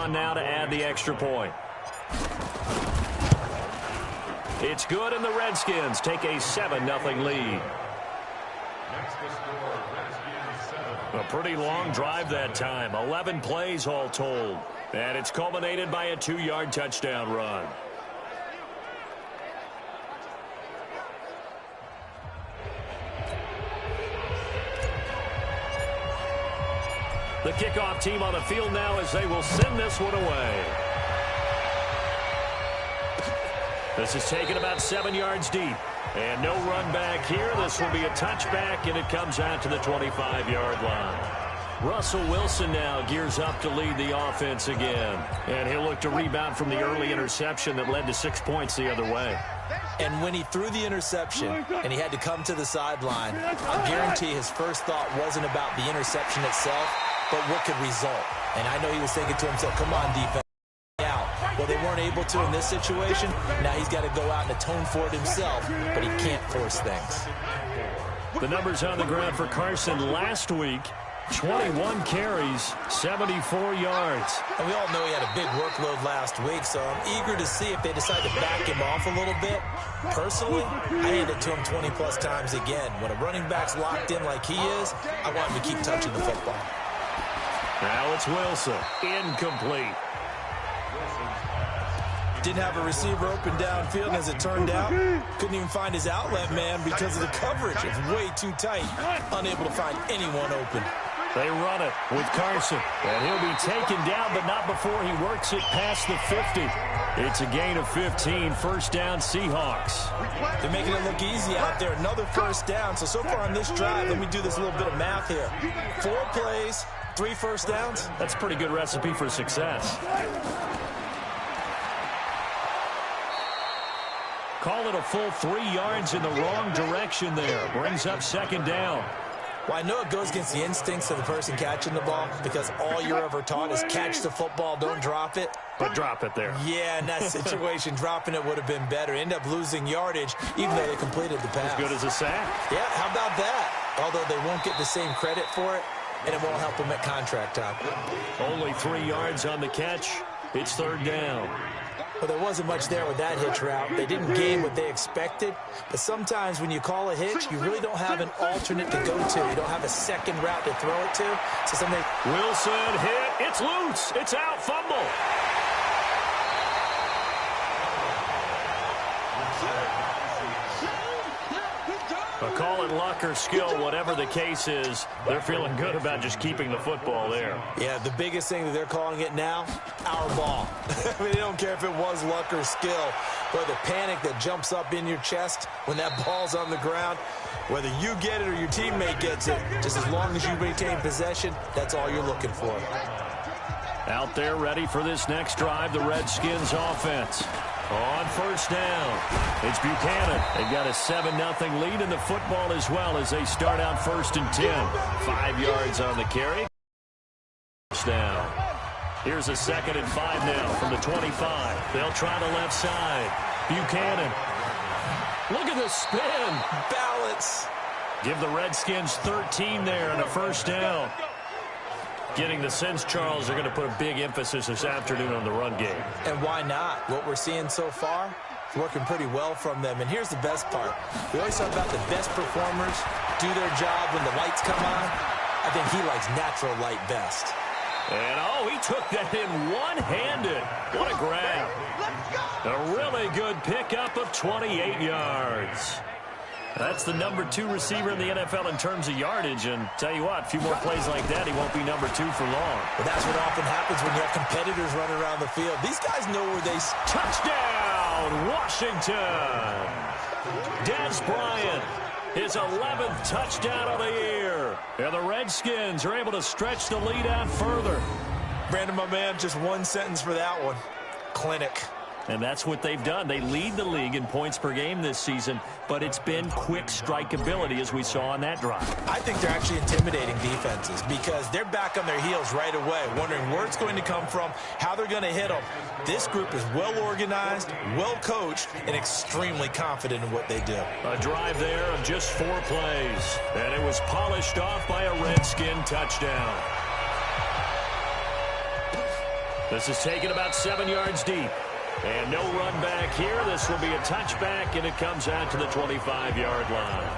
on now to add the extra point. It's good, and the Redskins take a 7-0 lead. A pretty long drive that time. 11 plays all told. And it's culminated by a 2-yard touchdown run. The kickoff team on the field now as they will send this one away. This is taken about 7 yards deep. And no run back here. This will be a touchback, and it comes out to the 25-yard line. Russell Wilson now gears up to lead the offense again. And he'll look to rebound from the early interception that led to 6 points the other way. And when he threw the interception and he had to come to the sideline, I guarantee his first thought wasn't about the interception itself, but what could result. And I know he was thinking to himself, come on, defense. Well, they weren't able to in this situation. Now he's got to go out and atone for it himself, but he can't force things. The numbers on the ground for Carson last week, 21 carries, 74 yards. And we all know he had a big workload last week, so I'm eager to see if they decide to back him off a little bit. Personally, I hand it to him 20-plus times again. When a running back's locked in like he is, I want him to keep touching the football. Now it's Wilson. Incomplete. Didn't have a receiver open downfield, and as it turned out, couldn't even find his outlet man because of the coverage. It's way too tight. Unable to find anyone open. They run it with Carson, and he'll be taken down, but not before he works it past the 50. It's a gain of 15, first down Seahawks. They're making it look easy out there. Another first down. So far on this drive, let me do this little bit of math here. 4 plays, 3 first downs. That's a pretty good recipe for success. Call it a full 3 yards in the wrong direction there. Brings up second down. Well, I know it goes against the instincts of the person catching the ball because all you're ever taught is catch the football, don't drop it. But drop it there. Yeah, in that situation, dropping it would have been better. End up losing yardage, even though they completed the pass. As good as a sack. Yeah, how about that? Although they won't get the same credit for it, and it won't help them at contract time. Only 3 yards on the catch. It's third down. Well, there wasn't much there with that hitch route. They didn't gain what they expected. But sometimes when you call a hitch, you really don't have an alternate to go to. You don't have a second route to throw it to. So something. Wilson hit. It's loose. It's out. Fumble. But call it luck or skill, whatever the case is, they're feeling good about just keeping the football there. Yeah, the biggest thing that they're calling it now, our ball. I mean, they don't care if it was luck or skill, but the panic that jumps up in your chest when that ball's on the ground, whether you get it or your teammate gets it, just as long as you retain possession, that's all you're looking for. Out there ready for this next drive, the Redskins offense. On first down, it's Buchanan. They've got a 7-0 lead in the football as well as they start out first and 10. 5 yards on the carry. Down. Here's a 2nd and 5 now from the 25. They'll try the left side. Buchanan. Look at the spin. Balance. Give the Redskins 13 there and a first down. Getting the sense, Charles, they're going to put a big emphasis this afternoon on the run game. And why not? What we're seeing so far is working pretty well from them. And here's the best part. We always talk about the best performers do their job when the lights come on. I think he likes natural light best. And, oh, he took that in one-handed. What a grab. A really good pickup of 28 yards. That's the number 2 receiver in the NFL in terms of yardage. And tell you what, a few more plays like that, he won't be number 2 for long. Well, that's what often happens when you have competitors running around the field. These guys know where they... Touchdown, Washington. Dez Bryant, his 11th touchdown of the year. And the Redskins are able to stretch the lead out further. Brandon, my man, just one sentence for that one. Clinic. And that's what they've done. They lead the league in points per game this season, but it's been quick strikeability as we saw on that drive. I think they're actually intimidating defenses because they're back on their heels right away, wondering where it's going to come from, how they're going to hit them. This group is well organized, well coached, and extremely confident in what they do. A drive there of just 4 plays, and it was polished off by a Redskin touchdown. This is taken about 7 yards deep. And no run back here. This will be a touchback, and it comes out to the 25-yard line.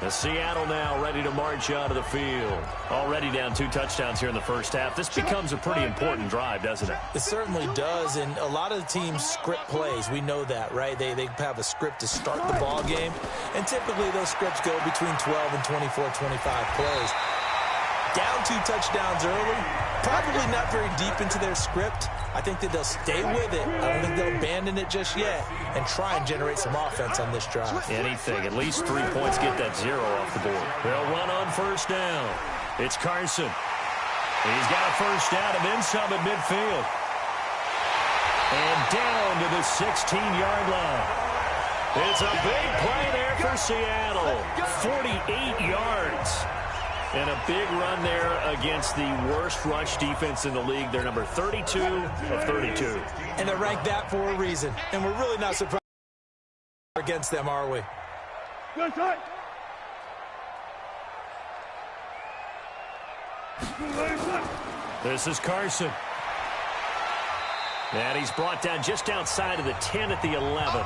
The Seattle now ready to march out of the field. Already down 2 touchdowns here in the first half. This becomes a pretty important drive, doesn't it? It certainly does, and a lot of the teams script plays. We know that, right? They have a script to start the ball game, and typically those scripts go between 12 and 24, 25 plays. Down 2 touchdowns early, probably not very deep into their script. I think that they'll stay with it. I don't think they'll abandon it just yet and try and generate some offense on this drive. Anything. At least 3 points, get that 0 off the board. They'll run on first down. It's Carson. He's got a first down and then some at midfield. And down to the 16-yard line. It's a big play there for Seattle. 48 yards. And a big run there against the worst rush defense in the league. They're number 32 of 32. And they're ranked that for a reason. And we're really not surprised against them, are we? This is Carson. And he's brought down just outside of the 10 at the 11.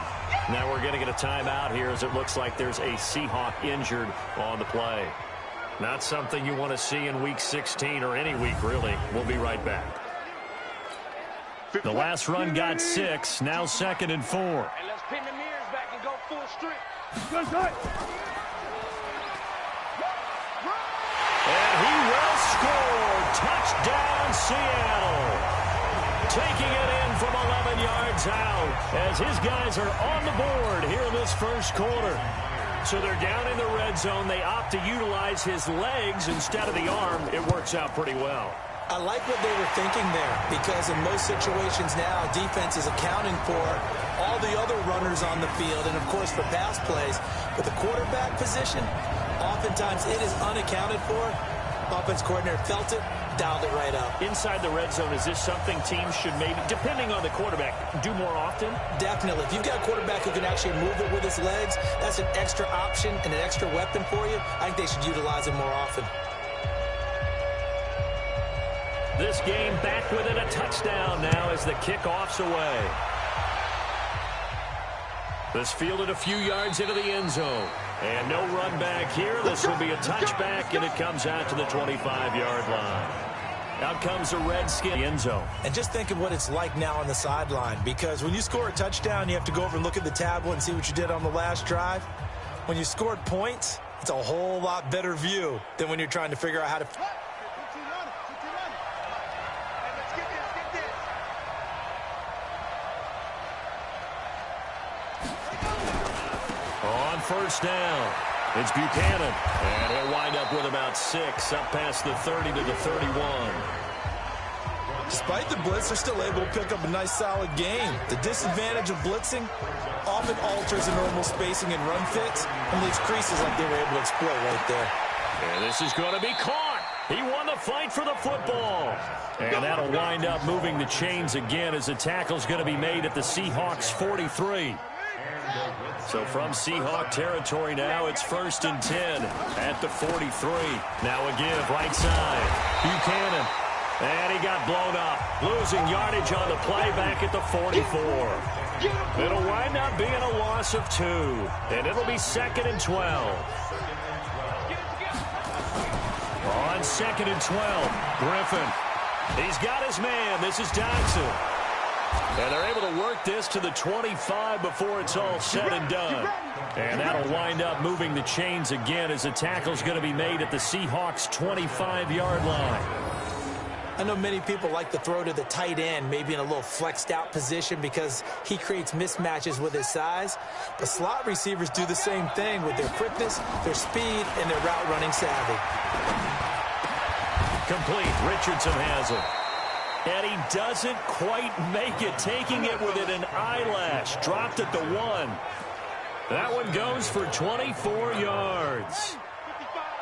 Now we're going to get a timeout here as it looks like there's a Seahawk injured on the play. Not something you want to see in Week 16 or any week, really. We'll be right back. The last run got 6. Now 2nd and 4. And let's pin the mirrors back and go full strength. And he will score. Touchdown, Seattle. Taking it in from 11 yards out as his guys are on the board here in this first quarter. So they're down in the red zone. They opt to utilize his legs instead of the arm. It works out pretty well. I like what they were thinking there because in most situations now, defense is accounting for all the other runners on the field and, of course, for pass plays. But the quarterback position, oftentimes it is unaccounted for. Offense coordinator felt it, dialed it right up. Inside the red zone, is this something teams should maybe, depending on the quarterback, do more often? Definitely. If you've got a quarterback who can actually move it with his legs, that's an extra option and an extra weapon for you. I think they should utilize it more often. This game back within a touchdown now as the kickoff's away. This fielded a few yards into the end zone. And no run back here. This will be a touchback, and it comes out to the 25-yard line. Out comes the Redskins end zone. And just think of what it's like now on the sideline, because when you score a touchdown, you have to go over and look at the tablet and see what you did on the last drive. When you scored points, it's a whole lot better view than when you're trying to figure out how to... First down. It's Buchanan. And he'll wind up with about 6 up past the 30 to the 31. Despite the blitz, they're still able to pick up a nice solid game. The disadvantage of blitzing often alters the normal spacing and run fits and leaves creases like they were able to exploit right there. And this is going to be caught. He won the fight for the football. And that'll wind up moving the chains again as the tackle's going to be made at the Seahawks 43. So from Seahawk territory now, it's 1st and 10 at the 43. Now a give right side. Buchanan. And he got blown up. Losing yardage on the play back at the 44. It'll wind up being a loss of 2. And it'll be 2nd and 12. On 2nd and 12, Griffin. He's got his man. This is Dodson. And they're able to work this to the 25 before it's all said and done. And that'll wind up moving the chains again as the tackle's going to be made at the Seahawks 25-yard line. I know many people like to throw to the tight end, maybe in a little flexed out position because he creates mismatches with his size. But slot receivers do the same thing with their quickness, their speed, and their route running savvy. Complete. Richardson has it. And he doesn't quite make it, taking it within an eyelash. Dropped at the 1. That one goes for 24 yards.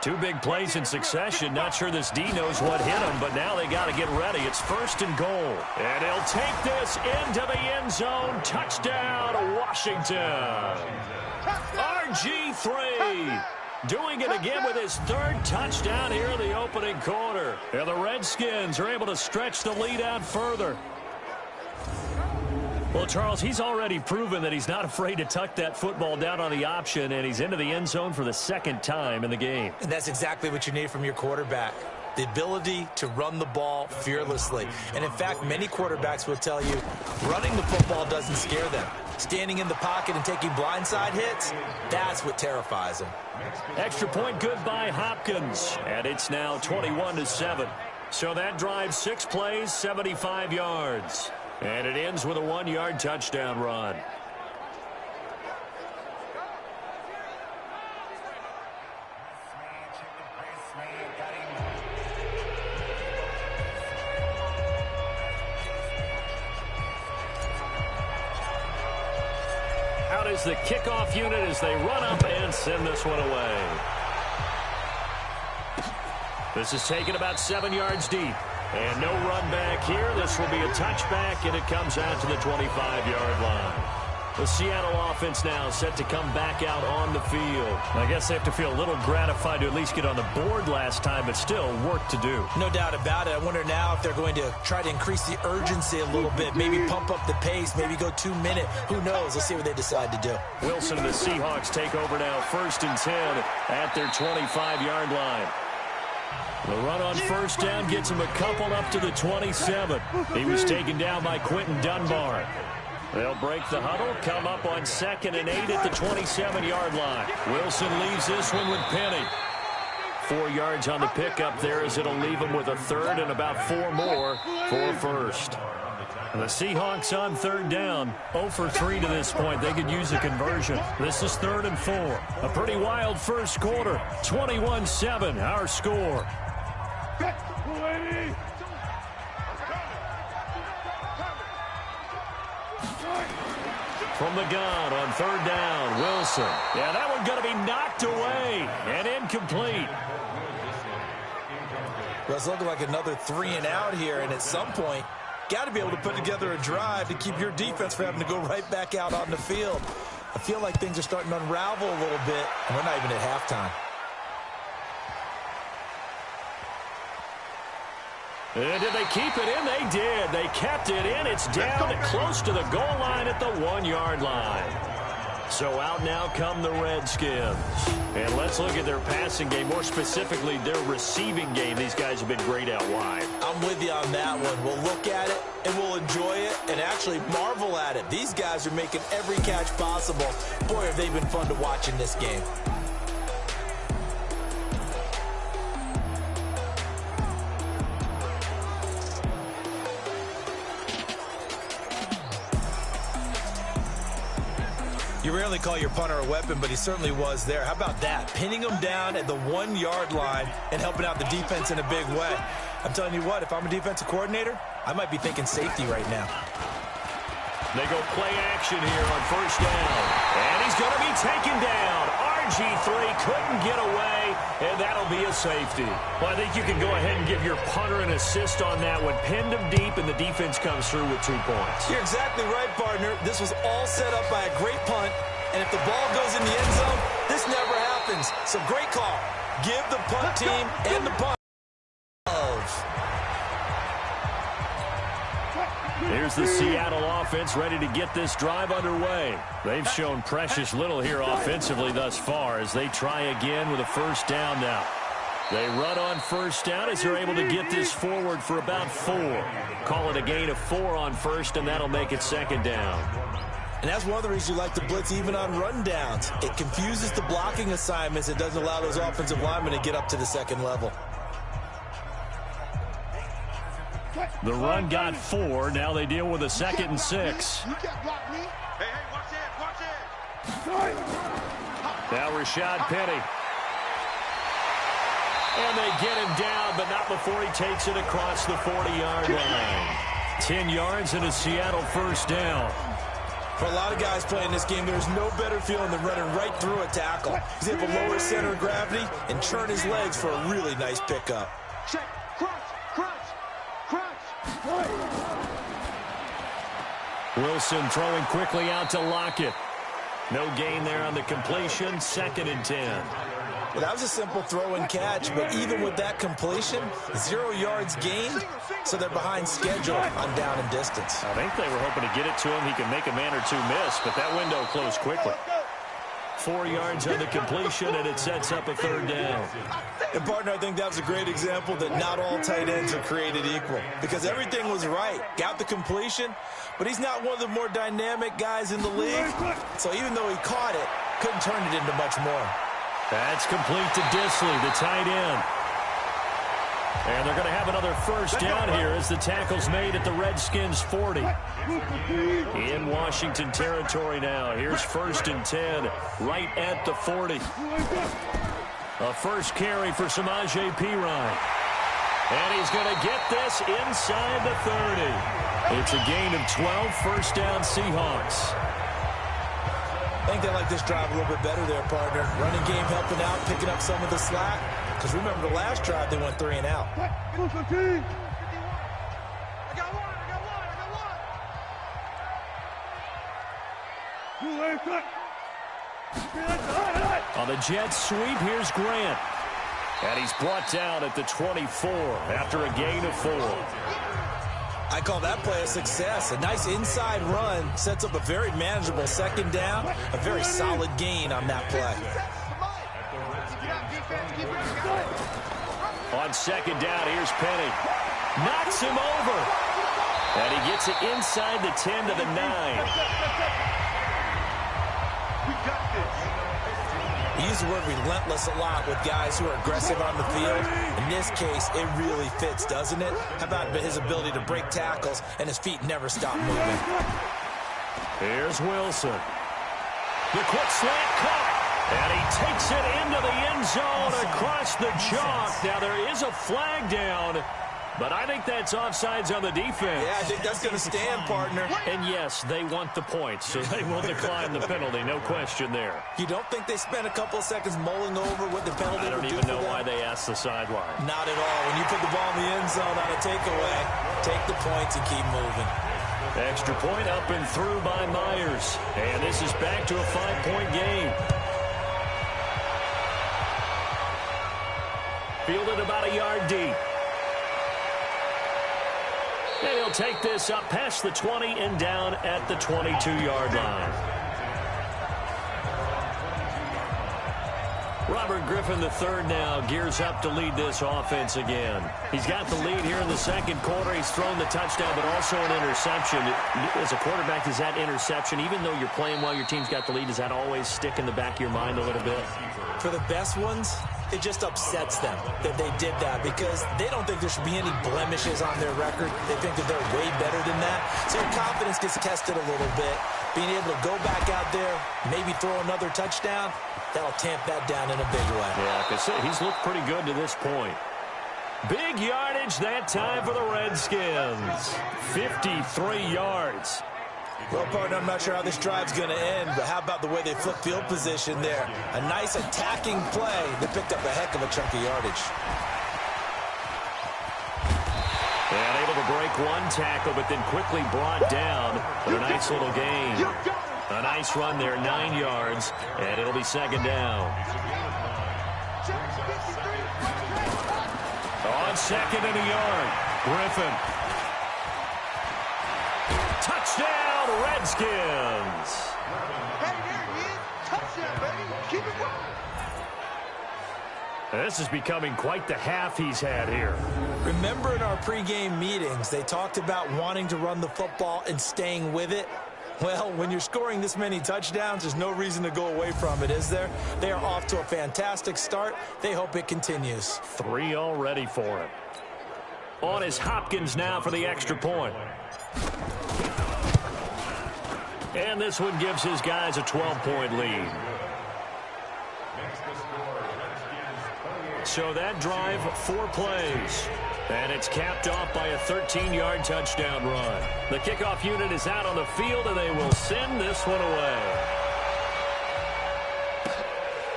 2 big plays in succession. Not sure this D knows what hit him, but now they got to get ready. It's 1st and goal. And he'll take this into the end zone. Touchdown, Washington. RG3. Doing it again with his 3rd touchdown here in the opening quarter. And the Redskins are able to stretch the lead out further. Well, Charles, he's already proven that he's not afraid to tuck that football down on the option, and he's into the end zone for the second time in the game. And that's exactly what you need from your quarterback. The ability to run the ball fearlessly. And in fact, many quarterbacks will tell you running the football doesn't scare them. Standing in the pocket and taking blindside hits, that's what terrifies them. Extra point good by Hopkins. And it's now 21-7. So that drives 6 plays, 75 yards. And it ends with a 1-yard touchdown run. Out is the kickoff unit as they run up and send this one away. This is taken about 7 yards deep. And no run back here. This will be a touchback, and it comes out to the 25-yard line. The Seattle offense now set to come back out on the field. I guess they have to feel a little gratified to at least get on the board last time, but still work to do. No doubt about it. I wonder now if they're going to try to increase the urgency a little bit, maybe pump up the pace, maybe go 2-minute. Who knows? Let's see what they decide to do. Wilson and the Seahawks take over now, 1st and 10 at their 25-yard line. The run on first down gets him a couple up to the 27. He was taken down by Quentin Dunbar. They'll break the huddle, come up on 2nd and 8 at the 27-yard line. Wilson leaves this one with Penny. 4 yards on the pickup there as it'll leave him with a 3rd and about 4 more for a first. And the Seahawks on 3rd down, 0 for 3 to this point. They could use a conversion. This is 3rd and 4. A pretty wild first quarter. 21-7, our score. From the gun on 3rd down, Wilson. Yeah, that one going to be knocked away and incomplete. Well, it's looking like another 3 and out here, and at some point, got to be able to put together a drive to keep your defense from having to go right back out on the field. I feel like things are starting to unravel a little bit, and we're not even at halftime. And did they keep it in? They did. They kept it in. It's down close to the goal line at the 1-yard line. So out now come the Redskins. And let's look at their passing game, more specifically their receiving game. These guys have been great out wide. I'm with you on that one. We'll look at it, and we'll enjoy it, and actually marvel at it. These guys are making every catch possible. Boy, have they been fun to watch in this game. You rarely call your punter a weapon, but he certainly was there. How about that? Pinning him down at the 1-yard line and helping out the defense in a big way. I'm telling you what, if I'm a defensive coordinator, I might be thinking safety right now. They go play action here on first down. And he's going to be taken down. RG3 couldn't get away, and that'll be a safety. Well, I think you can go ahead and give your punter an assist on that one. Pinned him deep, and the defense comes through with 2 points. You're exactly right, partner. This was all set up by a great punt, and if the ball goes in the end zone, this never happens. So great call. Give the punt team and the punt. Here's the Seattle offense ready to get this drive underway. They've shown precious little here offensively thus far as they try again with a first down now. They run on first down as they're able to get this forward for about 4. Call it a gain of 4 on first, and that'll make it 2nd down. And that's one of the reasons you like to blitz even on rundowns. It confuses the blocking assignments. It doesn't allow those offensive linemen to get up to the second level. The run got 4. Now they deal with a 2nd and 6. You can't block me. Hey, watch it. Now Rashad Penny. And they get him down, but not before he takes it across the 40-yard line. 10 yards and a Seattle first down. For a lot of guys playing this game, there's no better feeling than running right through a tackle. He's able to lower his center of gravity and turn his legs for a really nice pickup. Check. Crunch. Wilson throwing quickly out to Lockett. No gain there on the completion. 2nd and 10. Well, that was a simple throw and catch, but even with that completion, 0 yards gained, so they're behind schedule on down and distance. I think they were hoping to get it to him. He could make a man or two miss, but that window closed quickly. 4 yards on the completion, and it sets up a third down. And, partner, I think that was a great example that not all tight ends are created equal, because everything was right. Got the completion, but he's not one of the more dynamic guys in the league. So even though he caught it, couldn't turn it into much more. That's complete to Disley, the tight end. And they're going to have another first down here as the tackle's made at the Redskins 40. In Washington territory now. Here's 1st and 10 right at the 40. A first carry for Samaje Perine. And he's going to get this inside the 30. It's a gain of 12, first down Seahawks. I think they like this drive a little bit better there, partner. Running game helping out, picking up some of the slack. Because remember the last drive, they went 3 and out. On the jet sweep, here's Grant. And he's brought down at the 24 after a gain of 4. I call that play a success. A nice inside run sets up a very manageable second down. A very solid gain on that play. On second down, here's Penny. Knocks him over. And he gets it inside the 10 to the 9. We use the word relentless a lot with guys who are aggressive on the field. In this case, it really fits, doesn't it? How about his ability to break tackles and his feet never stop moving? Here's Wilson. The quick slant caught. And he takes it into the end zone across the chalk. Now there is a flag down, but I think that's offsides on the defense. Yeah, I think that's going to stand, partner. And yes, they want the points, so they will decline the penalty, no question there. You don't think they spent a couple of seconds mulling over what the penalty would do? I don't even know why they asked the sideline. Not at all. When you put the ball in the end zone on a takeaway, take the points and keep moving. Extra point up and through by Myers. And this is back to a 5-point game. Fielded about a yard deep. And he'll take this up past the 20 and down at the 22-yard line. Robert Griffin III now gears up to lead this offense again. He's got the lead here in the second quarter. He's thrown the touchdown, but also an interception. As a quarterback, is that interception, even though you're playing while your team's got the lead, does that always stick in the back of your mind a little bit? For the best ones, it just upsets them that they did that because they don't think there should be any blemishes on their record. They think that they're way better than that. So your confidence gets tested a little bit. Being able to go back out there, maybe throw another touchdown, that'll tamp that down in a big way. Yeah, because he's looked pretty good to this point. Big yardage that time for the Redskins. 53 yards. Well, partner, I'm not sure how this drive's going to end, but how about the way they flip field position there? A nice attacking play that picked up a heck of a chunk of yardage. And able to break one tackle, but then quickly brought down for a nice little gain. A nice run there, 9 yards, and it'll be second down. On second and a yard, Griffin. Touchdown, Redskins. Hey, there he is. Touchdown, baby. Keep it rolling. This is becoming quite the half he's had here. Remember in our pregame meetings, they talked about wanting to run the football and staying with it? Well, when you're scoring this many touchdowns, there's no reason to go away from it, is there? They are off to a fantastic start. They hope it continues. 3 already for him. On is Hopkins now for the extra point. And this one gives his guys a 12-point lead. So that drive, 4 plays. And it's capped off by a 13-yard touchdown run. The kickoff unit is out on the field, and they will send this one away.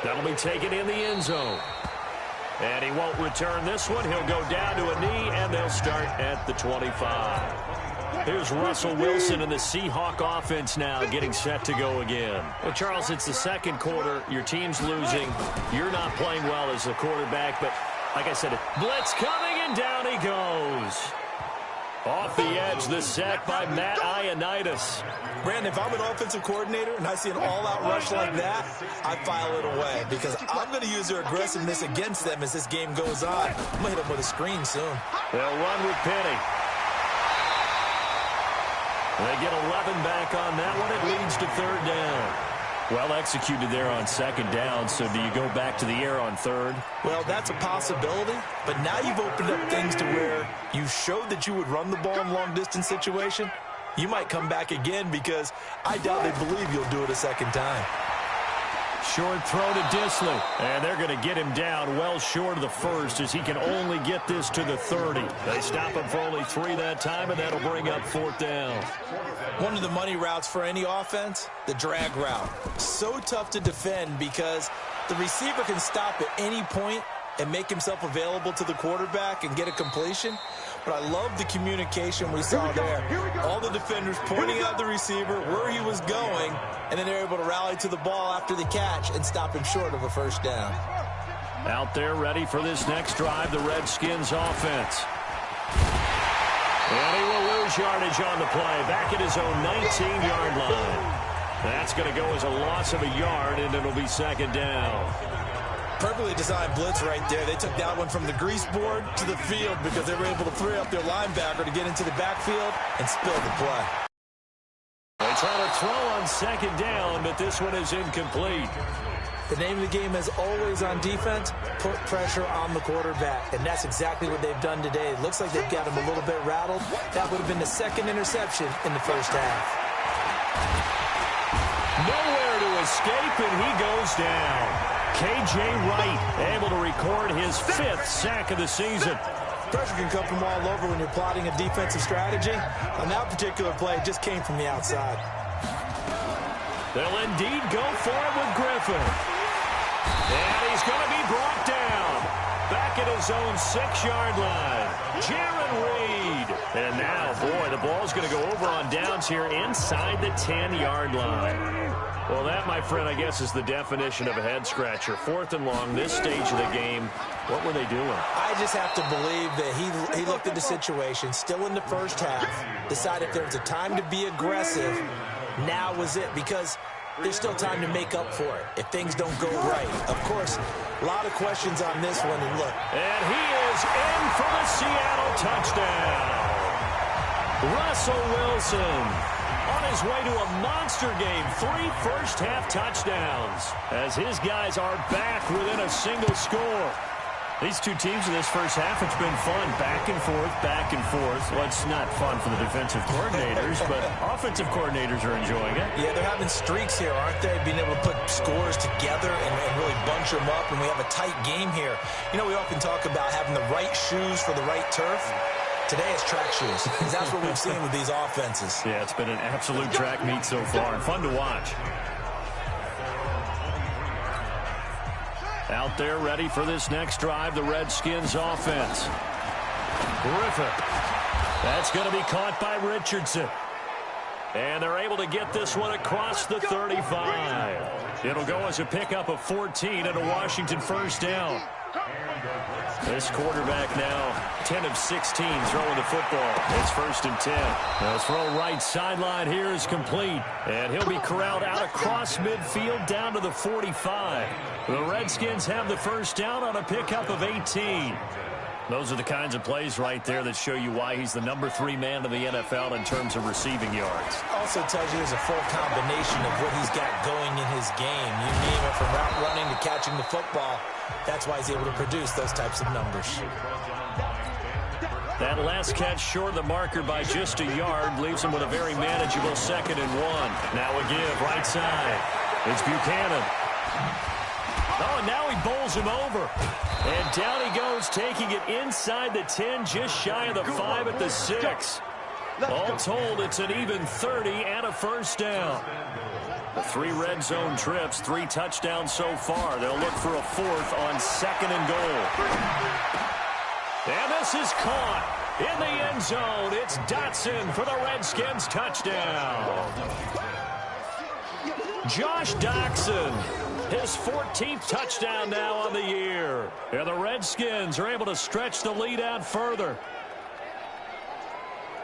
That'll be taken in the end zone. And he won't return this one. He'll go down to a knee, and they'll start at the 25. Here's Russell Wilson and the Seahawk offense now getting set to go again. Well, Charles, it's the second quarter. Your team's losing. You're not playing well as a quarterback, but like I said, blitz coming, and down he goes. Off the edge, the sack by Matt Ioannidis. Brandon, if I'm an offensive coordinator and I see an all-out rush like that, I file it away because I'm going to use their aggressiveness against them as this game goes on. I'm going to hit them with a screen soon. They'll run with Penny. They get 11 back on that one. It leads to third down. Well executed there on second down, so do you go back to the air on third? Well, that's a possibility, but now you've opened up things to where you showed that you would run the ball in long-distance situation. You might come back again because I doubt they believe you'll do it a second time. Short throw to Disley, and they're going to get him down well short of the first as he can only get this to the 30. They stop him for only 3 that time, and that'll bring up fourth down. One of the money routes for any offense, the drag route. So tough to defend because the receiver can stop at any point and make himself available to the quarterback and get a completion. But I love the communication we saw there. All the defenders pointing at the receiver where he was going, and then they're able to rally to the ball after the catch and stop him short of a first down. Out there ready for this next drive, the Redskins offense. And he will lose yardage on the play, back at his own 19-yard line. That's going to go as a loss of a yard, and it'll be second down. Perfectly designed blitz right there. They took that one from the grease board to the field because they were able to free up their linebacker to get into the backfield and spill the play. They try to throw on second down, but this one is incomplete. The name of the game is always on defense, put pressure on the quarterback, and that's exactly what they've done today. It looks like they've got him a little bit rattled. That would have been the second interception in the first half. Nowhere to escape, and he goes down. K.J. Wright able to record his 5th sack of the season. Pressure can come from all over when you're plotting a defensive strategy. On that particular play, it just came from the outside. They'll indeed go for it with Griffin. And he's going to be brought down. Back at his own 6-yard line. Jaron Reed. And now, boy, the ball's going to go over on downs here inside the 10-yard line. Well, that, my friend, I guess is the definition of a head-scratcher. 4th and long, this stage of the game. What were they doing? I just have to believe that he looked at the situation, still in the first half, decided if there was a time to be aggressive, now was it, because there's still time to make up for it if things don't go right. Of course, a lot of questions on this one, and look. And he is in for the Seattle touchdown. Russell Wilson on his way to a monster game. 3 first-half touchdowns as his guys are back within a single score. These two teams in this first half, it's been fun. Back and forth, back and forth. Well, it's not fun for the defensive coordinators, but offensive coordinators are enjoying it. Yeah, they're having streaks here, aren't they? Being able to put scores together and really bunch them up, and we have a tight game here. You know, we often talk about having the right shoes for the right turf. Today it's track shoes, because that's what we've seen with these offenses. Yeah, it's been an absolute track meet so far, and fun to watch. Out there ready for this next drive, the Redskins offense. Griffin. That's going to be caught by Richardson. And they're able to get this one across the 35. It'll go as a pickup of 14 and a Washington first down. This quarterback now 10 of 16 throwing the football. It's 1st and 10. The throw right sideline here is complete. And he'll be corralled out across midfield down to the 45. The Redskins have the first down on a pickup of 18. Those are the kinds of plays right there that show you why he's the number 3 man in the NFL in terms of receiving yards. Also tells you there's a full combination of what he's got going in his game. You name it, from route running to catching the football. That's why he's able to produce those types of numbers. That last catch short of the marker by just a yard leaves him with a very manageable 2nd and 1. Now a give right side. It's Buchanan. Oh, and now he bowls him over. And down he goes, taking it inside the 10, just shy of the 5 at the 6. All told, it's an even 30 and a first down. The 3 red zone trips, 3 touchdowns so far. They'll look for a 4th on 2nd and goal. And this is caught in the end zone. It's Dotson for the Redskins touchdown. Josh Doctson, his 14th touchdown now on the year. And the Redskins are able to stretch the lead out further.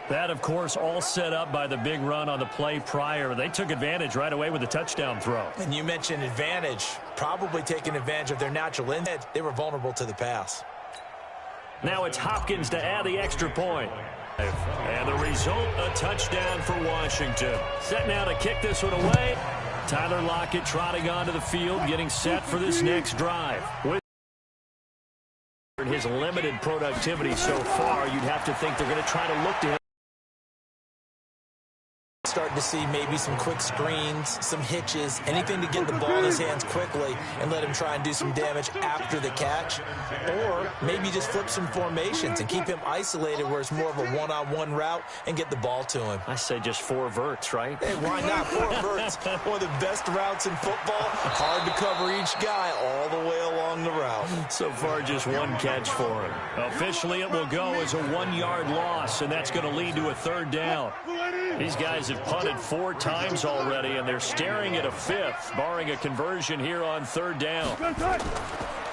That, of course, all set up by the big run on the play prior. They took advantage right away with the touchdown throw. And you mentioned advantage, probably taking advantage of their natural inside. They were vulnerable to the pass. Now it's Hopkins to add the extra point. And the result, a touchdown for Washington. Set now to kick this one away. Tyler Lockett trotting onto the field, getting set for this next drive. With his limited productivity so far, you'd have to think they're going to try to look to him. Starting to see maybe some quick screens, some hitches, anything to get the ball in his hands quickly and let him try and do some damage after the catch. Or maybe just flip some formations and keep him isolated where it's more of a one-on-one route and get the ball to him. I say just 4 verts, right? Hey, why not? 4 verts, one of the best routes in football. Hard to cover each guy all the way along the route. So far, just 1 catch for him. Officially, it will go as a 1-yard loss, and that's going to lead to a 3rd down. These guys have punted 4 times already, and they're staring at a 5th, barring a conversion here on 3rd down.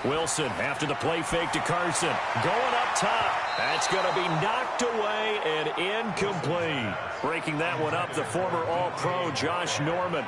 Wilson, after the play fake to Carson, going up top. That's going to be knocked away and incomplete. Breaking that one up, the former All-Pro Josh Norman.